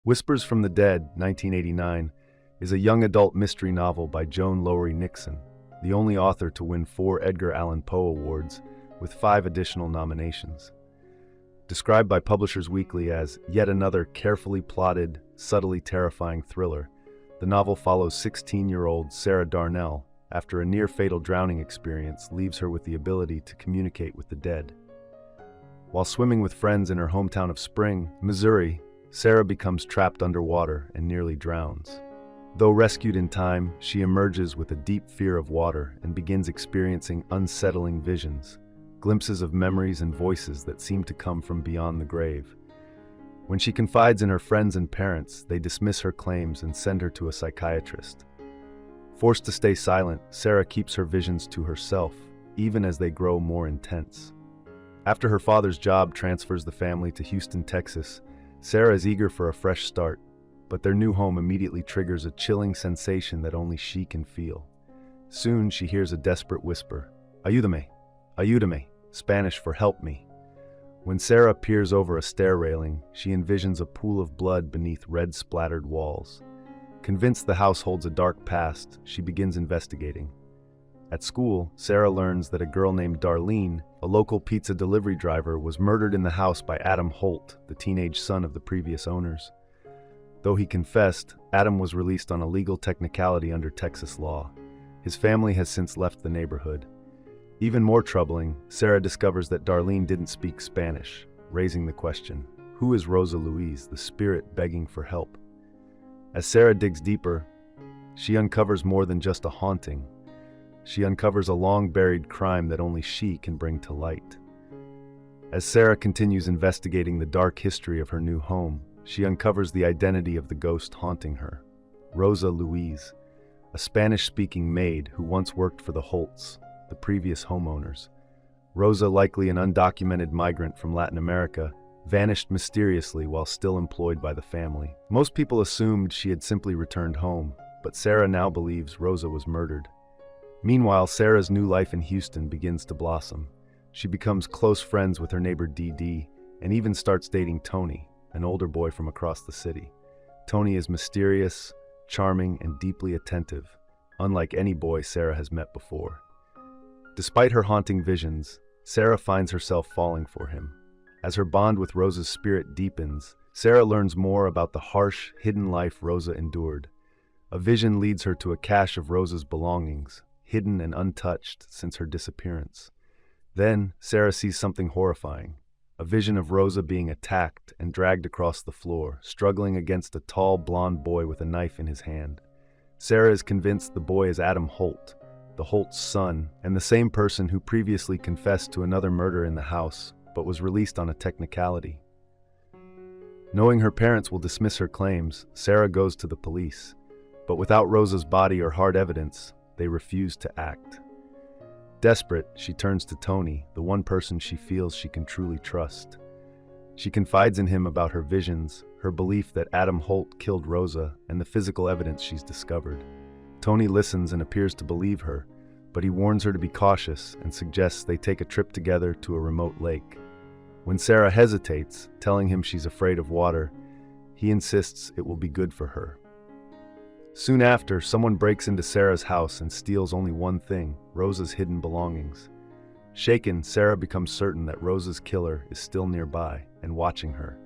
Whispers from the Dead, 1989, is a young adult mystery novel by Joan Lowery Nixon, the only author to win 4 Edgar Poe Awards, with 5 additional nominations. Described by Publishers Weekly as yet another carefully plotted, subtly terrifying thriller, the novel follows 16-year-old Sarah Darnell after a near-fatal drowning experience leaves her with the ability to communicate with the dead. While swimming with friends in her hometown of Spring, Missouri, Sarah becomes trapped underwater and nearly drowns. Though rescued in time, she emerges with a deep fear of water and begins experiencing unsettling visions, glimpses of memories and voices that seem to come from beyond the grave. When she confides in her friends and parents, they dismiss her claims and send her to a psychiatrist. Forced to stay silent, Sarah keeps her visions to herself, even as they grow more intense. After her father's job transfers the family to Houston, Texas, Sarah is eager for a fresh start, but their new home immediately triggers a chilling sensation that only she can feel. Soon she hears a desperate whisper, "Ayúdame, ayúdame," Spanish for "help me." When Sarah peers over a stair railing, she envisions a pool of blood beneath red-splattered walls. Convinced the house holds a dark past, she begins investigating. At school, Sarah learns that a girl named Darlene, a local pizza delivery driver, was murdered in the house by Adam Holt, the teenage son of the previous owners. Though he confessed, Adam was released on a legal technicality under Texas law. His family has since left the neighborhood. Even more troubling, Sarah discovers that Darlene didn't speak Spanish, raising the question, who is Rosa Luiz, the spirit begging for help? As Sarah digs deeper, she uncovers more than just a haunting. She uncovers a long-buried crime that only she can bring to light. As Sarah continues investigating the dark history of her new home, she uncovers the identity of the ghost haunting her, Rosa Luiz, a Spanish-speaking maid who once worked for the Holts, the previous homeowners. Rosa, likely an undocumented migrant from Latin America, vanished mysteriously while still employed by the family. Most people assumed she had simply returned home, but Sarah now believes Rosa was murdered. Meanwhile, Sarah's new life in Houston begins to blossom. She becomes close friends with her neighbor Dee Dee, and even starts dating Tony, an older boy from across the city. Tony is mysterious, charming, and deeply attentive, unlike any boy Sarah has met before. Despite her haunting visions, Sarah finds herself falling for him. As her bond with Rosa's spirit deepens, Sarah learns more about the harsh, hidden life Rosa endured. A vision leads her to a cache of Rosa's belongings, hidden and untouched since her disappearance. Then, Sarah sees something horrifying, a vision of Rosa being attacked and dragged across the floor, struggling against a tall, blonde boy with a knife in his hand. Sarah is convinced the boy is Adam Holt, the Holt's son, and the same person who previously confessed to another murder in the house, but was released on a technicality. Knowing her parents will dismiss her claims, Sarah goes to the police, but without Rosa's body or hard evidence, they refuse to act. Desperate, she turns to Tony, the one person she feels she can truly trust. She confides in him about her visions, her belief that Adam Holt killed Rosa, and the physical evidence she's discovered. Tony listens and appears to believe her, but he warns her to be cautious and suggests they take a trip together to a remote lake. When Sarah hesitates, telling him she's afraid of water, he insists it will be good for her. Soon after, someone breaks into Sarah's house and steals only one thing, Rosa's hidden belongings. Shaken, Sarah becomes certain that Rosa's killer is still nearby and watching her.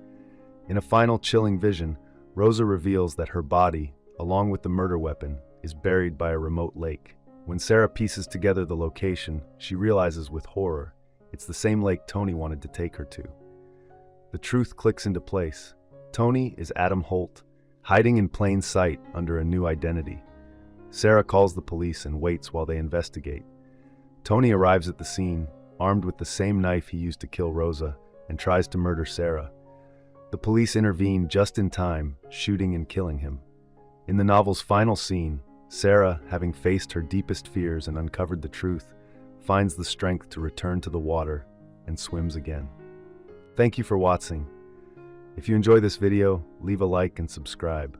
In a final chilling vision, Rosa reveals that her body, along with the murder weapon, is buried by a remote lake. When Sarah pieces together the location, she realizes with horror, it's the same lake Tony wanted to take her to. The truth clicks into place. Tony is Adam Holt, hiding in plain sight under a new identity. Sarah calls the police and waits while they investigate. Tony arrives at the scene, armed with the same knife he used to kill Rosa, and tries to murder Sarah. The police intervene just in time, shooting and killing him. In the novel's final scene, Sarah, having faced her deepest fears and uncovered the truth, finds the strength to return to the water and swims again. Thank you for watching. If you enjoy this video, leave a like and subscribe.